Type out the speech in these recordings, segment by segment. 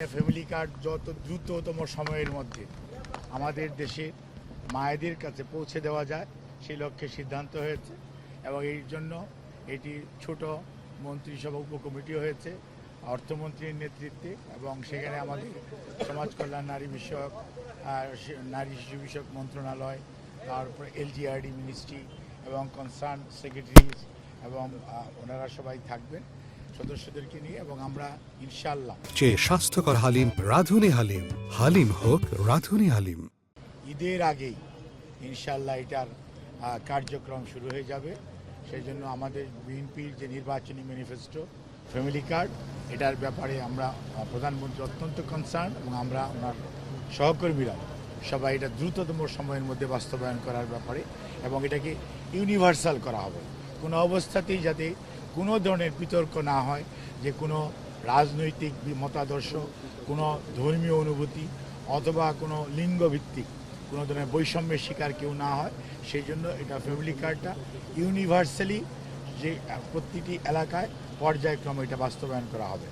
Family card যত দ্রুততম সময়ের মধ্যে আমাদের দেশে মায়েদের কাছে পৌঁছে দেওয়া যায় সেই লক্ষ্যে সিদ্ধান্ত হয়েছে এবং এই জন্য এটি ছোট মন্ত্রিসভা উপকমিটি হয়েছে অর্থমন্ত্রীর নেতৃত্বে এবং সেখানে আমাদের সমাজ কল্যাণ নারী শিশু বিষয়ক মন্ত্রণালয়, তারপরে এলজিআরডি মিনিস্ট্রি এবং কনসার্ন সেক্রেটারিজ এবং ওনারা সবাই থাকবেন সদস্যদেরকে নিয়ে এবং আমরা ইনশাআল্লাহ স্বাস্থ্যকর হালিম রাঁধুনি হালিম হালিম হোক রাঁধুনি হালিম ঈদের আগেই ইনশাআল্লাহ এটার কার্যক্রম শুরু হয়ে যাবে। সেই জন্য আমাদের বিএনপির যে নির্বাচনী ম্যানিফেস্টো ফ্যামিলি কার্ড এটার ব্যাপারে আমরা প্রধানমন্ত্রী অত্যন্ত কনসার্ন এবং আমরা ওনার সহকর্মীরা সবাই এটা দ্রুততম সময়ের মধ্যে বাস্তবায়ন করার ব্যাপারে এবং এটাকে ইউনিভার্সাল করা হবে। কোনো অবস্থাতেই যাতে কোনো ধরনের বিতর্ক না হয় যে কোনো রাজনৈতিক মতাদর্শ, কোনো ধর্মীয় অনুভূতি অথবা কোনো লিঙ্গভিত্তিক কোনো ধরনের বৈষম্যের শিকার কেউ না হয়, সেই জন্য এটা ফ্যামিলি কার্ডটা ইউনিভার্সালি যে প্রতিটি এলাকায় পর্যায়ক্রমে এটা বাস্তবায়ন করা হবে।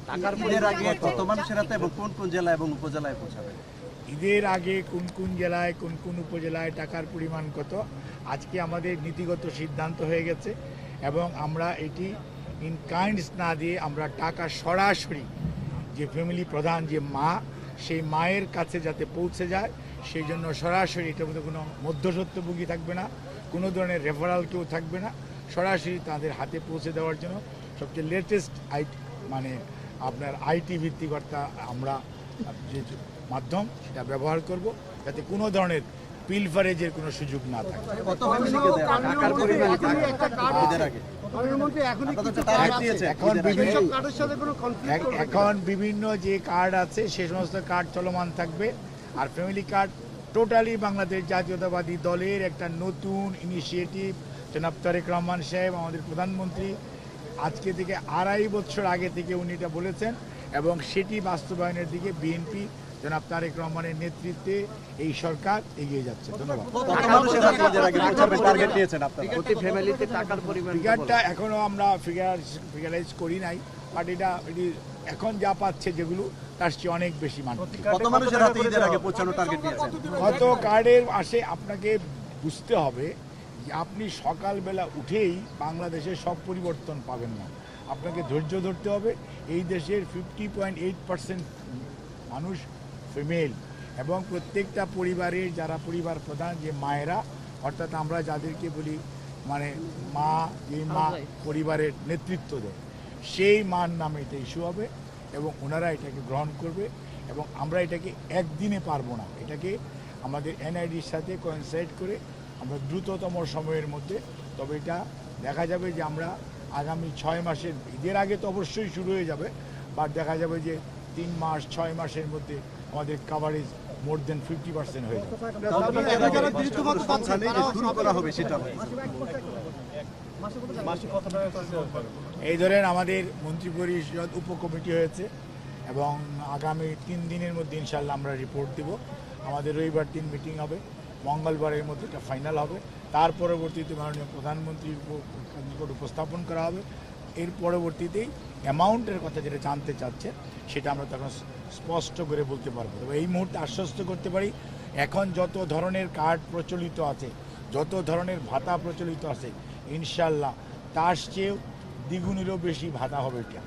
ঈদের আগে কোন কোন জেলায় কোন কোন উপজেলায় টাকার পরিমাণ কত আজকে আমাদের নীতিগত সিদ্ধান্ত হয়ে গেছে এবং আমরা এটি ইন কাইন্ডস না দিয়ে আমরা টাকা সরাসরি যে ফ্যামিলি প্রধান যে মা সেই মায়ের কাছে যাতে পৌঁছে যায় সেই জন্য সরাসরি এটার মধ্যে কোনো মধ্যস্বত্বভোগী থাকবে না, কোনো ধরনের রেফারাল কেউ থাকবে না, সরাসরি তাদের হাতে পৌঁছে দেওয়ার জন্য সবচেয়ে লেটেস্ট আপনার আইটি ভিত্তিক অর্থাৎ আমরা যে মাধ্যম সেটা ব্যবহার করব যাতে কোনো ধরনের পিলফারেজের কোনো সুযোগ না থাকে। এখন বিভিন্ন যে কার্ড আছে সে সমস্ত কার্ড চলমান থাকবে আর ফ্যামিলি কার্ড টোটালি বাংলাদেশ জাতীয়তাবাদী দলের একটা নতুন ইনিশিয়েটিভ। জনাব তারেক রহমান সাহেব আমাদের প্রধানমন্ত্রী আজকে থেকে 2.5 বছর আগে থেকে উনি এটা বলেছেন এবং সেটি বাস্তবায়নের দিকে বিএনপি জনাব তারেক রহমানের নেতৃত্বে এই সরকার এগিয়ে যাচ্ছে। ধন্যবাদ। ফিগারটা এখনো আমরা ফিগারাইজ করি নাই, বাট এটি এখন যা পাচ্ছে যেগুলো তার চেয়ে অনেক বেশি মানুষ। কত কার্ডের আসে আপনাকে বুঝতে হবে যে আপনি সকালবেলা উঠেই বাংলাদেশের সব পরিবর্তন পাবেন না, আপনাকে ধৈর্য ধরতে হবে। এই দেশের 50.8% মানুষ ফিমেল এবং প্রত্যেকটা পরিবারের যারা পরিবার প্রধান যে মায়েরা অর্থাৎ আমরা যাদেরকে বলি মা, যে মা পরিবারের নেতৃত্ব দেয় সেই মার নামে এটা ইস্যু হবে এবং ওনারা এটাকে গ্রহণ করবে এবং আমরা এটাকে একদিনে পারবো না, এটাকে আমাদের এনআইডির সাথে কোইনসাইড করে আমরা দ্রুততম সময়ের মধ্যে, তবে এটা দেখা যাবে যে আমরা আগামী 6 মাসের ঈদের আগে তো অবশ্যই শুরু হয়ে যাবে, বাট দেখা যাবে যে 3 মাস 6 মাসের মধ্যে আমাদের কাভারেজ মোর দেন 50% হয়ে যাবে। এই ধরেন আমাদের মন্ত্রিপরিষদ উপকমিটি হয়েছে এবং আগামী 3 দিনের মধ্যে ইনশাল্লাহ আমরা রিপোর্ট দেব। আমাদের রবিবার দিন মিটিং হবে, মঙ্গলবারের মধ্যে এটা ফাইনাল হবে, তার পরবর্তীতে মাননীয় প্রধানমন্ত্রীর নিকট উপস্থাপন করা হবে। এর পরবর্তীতেই অ্যামাউন্টের কথা যেটা জানতে চাচ্ছে সেটা আমরা তখন স্পষ্ট করে বলতে পারবো। তবে এই মুহূর্তে আশ্বস্ত করতে পারি এখন যত ধরনের কার্ড প্রচলিত আছে, যত ধরনের ভাতা প্রচলিত আছে, ইনশাল্লাহ তার চেয়েও দ্বিগুণেরও বেশি ভাতা হবে এটা।